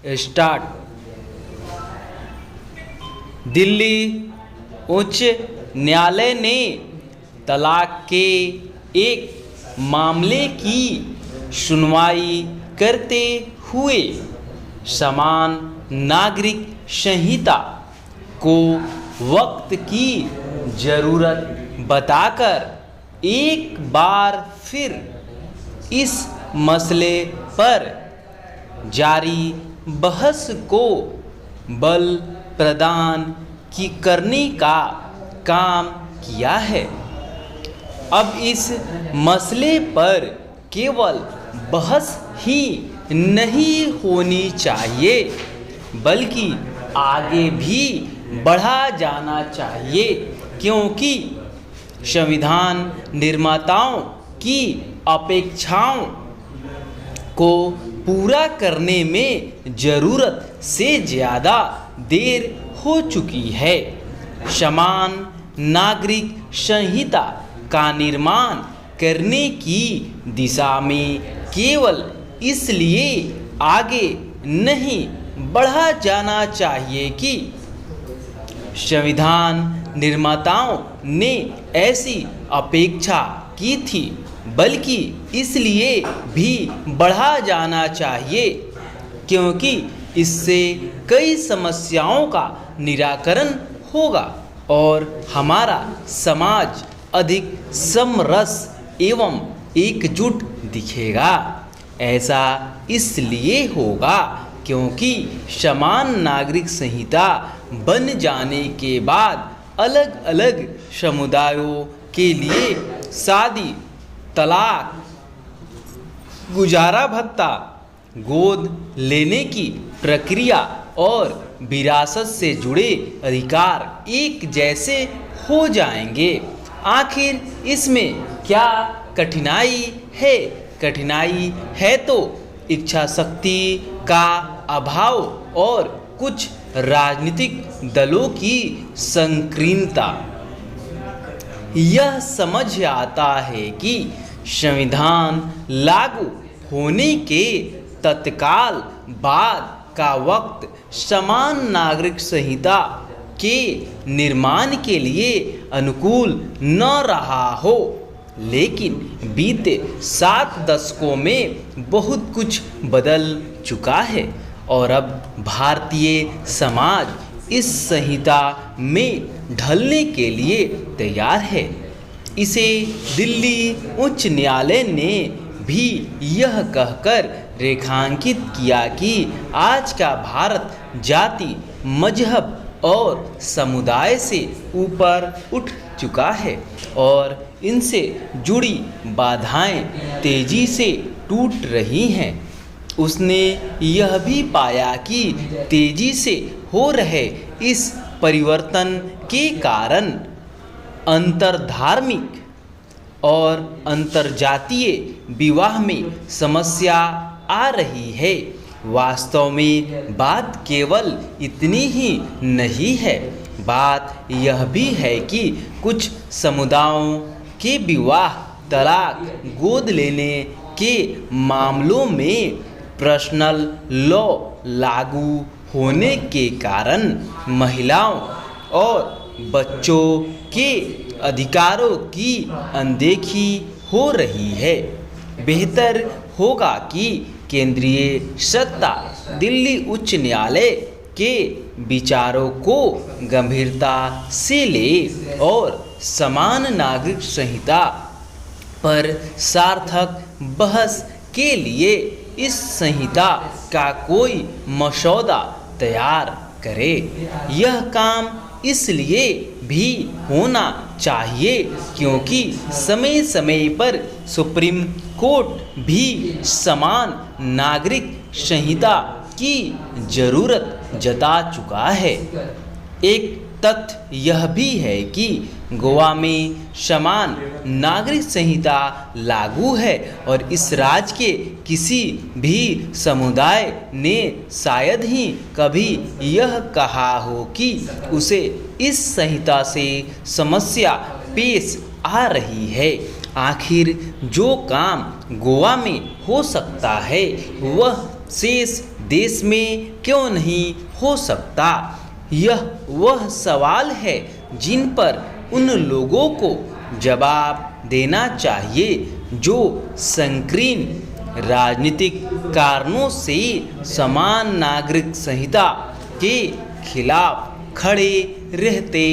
Start. Delhi उच्च न्यायालय ने तलाक के एक मामले की सुनवाई करते हुए समान नागरिक संहिता को वक्त की ज़रूरत बताकर एक बार फिर इस मसले पर जारी बहस को बल प्रदान करने का काम किया है। अब इस मसले पर केवल बहस ही नहीं होनी चाहिए बल्कि आगे भी बढ़ा जाना चाहिए, क्योंकि संविधान निर्माताओं की अपेक्षाओं को पूरा करने में ज़रूरत से ज़्यादा देर हो चुकी है। समान नागरिक संहिता का निर्माण करने की दिशा में केवल इसलिए आगे नहीं बढ़ा जाना चाहिए कि संविधान निर्माताओं ने ऐसी अपेक्षा की थी, बल्कि इसलिए भी बढ़ा जाना चाहिए क्योंकि इससे कई समस्याओं का निराकरण होगा और हमारा समाज अधिक समरस एवं एकजुट दिखेगा। ऐसा इसलिए होगा क्योंकि समान नागरिक संहिता बन जाने के बाद अलग अलग समुदायों के लिए शादी, तलाक, गुजारा भत्ता, गोद लेने की प्रक्रिया और विरासत से जुड़े अधिकार एक जैसे हो जाएंगे। आखिर इसमें क्या कठिनाई है? कठिनाई है तो इच्छा शक्ति का अभाव और कुछ राजनीतिक दलों की संकीर्णता। यह समझ आता है कि संविधान लागू होने के तत्काल बाद का वक्त समान नागरिक संहिता के निर्माण के लिए अनुकूल न रहा हो, लेकिन बीते 7 दशकों में बहुत कुछ बदल चुका है और अब भारतीय समाज इस संहिता में ढलने के लिए तैयार है। इसे दिल्ली उच्च न्यायालय ने भी यह कहकर रेखांकित किया कि आज का भारत जाति, मजहब और समुदाय से ऊपर उठ चुका है और इनसे जुड़ी बाधाएं तेजी से टूट रही हैं। उसने यह भी पाया कि तेजी से हो रहे इस परिवर्तन के कारण अंतरधार्मिक और अंतरजातीय विवाह में समस्या आ रही है। वास्तव में बात केवल इतनी ही नहीं है, बात यह भी है कि कुछ समुदायों के विवाह, तलाक, गोद लेने के मामलों में पर्सनल लॉ लागू होने के कारण महिलाओं और बच्चों के अधिकारों की अनदेखी हो रही है। बेहतर होगा कि केंद्रीय सत्ता दिल्ली उच्च न्यायालय के विचारों को गंभीरता से ले और समान नागरिक संहिता पर सार्थक बहस के लिए इस संहिता का कोई मसौदा तैयार करे। यह काम इसलिए भी होना चाहिए क्योंकि समय समय पर सुप्रीम कोर्ट भी समान नागरिक संहिता की ज़रूरत जता चुका है। एक तथ्य यह भी है कि गोवा में समान नागरिक संहिता लागू है और इस राज्य के किसी भी समुदाय ने शायद ही कभी यह कहा हो कि उसे इस संहिता से समस्या पेश आ रही है। आखिर जो काम गोवा में हो सकता है वह शेष देश में क्यों नहीं हो सकता? यह वह सवाल है जिन पर उन लोगों को जवाब देना चाहिए जो संकीर्ण राजनीतिक कारणों से समान नागरिक संहिता के खिलाफ खड़े रहते